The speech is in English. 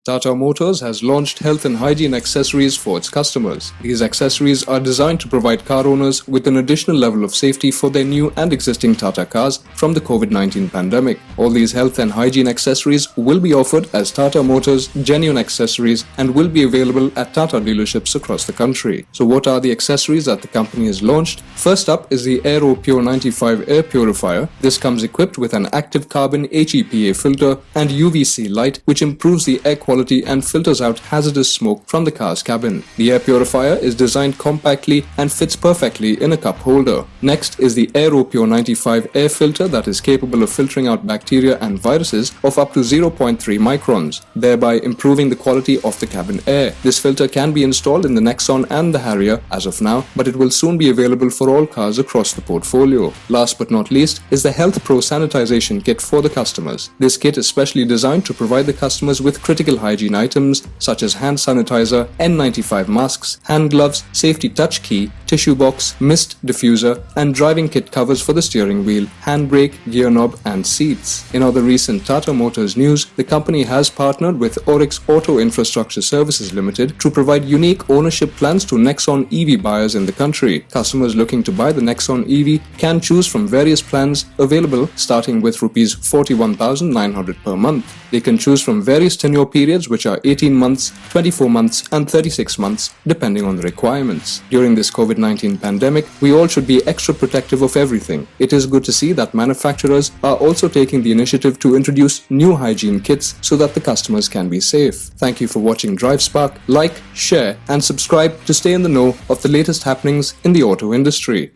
Tata Motors has launched health and hygiene accessories for its customers. These accessories are designed to provide car owners with an additional level of safety for their new and existing Tata cars from the COVID-19 pandemic. All these health and hygiene accessories will be offered as Tata Motors genuine accessories and will be available at Tata dealerships across the country. So what are the accessories that the company has launched? First up is the Aero Pure 95 air purifier. This comes equipped with an active carbon HEPA filter and UVC light which improves the air quality and filters out hazardous smoke from the car's cabin. The air purifier is designed compactly and fits perfectly in a cup holder. Next is the Aero Pure 95 air filter that is capable of filtering out bacteria and viruses of up to 0.3 microns, thereby improving the quality of the cabin air. This filter can be installed in the Nexon and the Harrier as of now, but it will soon be available for all cars across the portfolio. Last but not least is the Health Pro Sanitization Kit for the customers. This kit is specially designed to provide the customers with critical hygiene items such as hand sanitizer, N95 masks, hand gloves, safety touch key, tissue box, mist diffuser, and driving kit covers for the steering wheel, handbrake, gear knob, and seats. In other recent Tata Motors news, the company has partnered with Oryx Auto Infrastructure Services Limited to provide unique ownership plans to Nexon EV buyers in the country. Customers looking to buy the Nexon EV can choose from various plans available starting with Rs 41,900 per month. They can choose from various tenure periods which are 18 months, 24 months and 36 months depending on the requirements. During this COVID-19 pandemic, we all should be extra protective of everything. It is good to see that manufacturers are also taking the initiative to introduce new hygiene kits so that the customers can be safe. Thank you for watching DriveSpark. Like, share and subscribe to stay in the know of the latest happenings in the auto industry.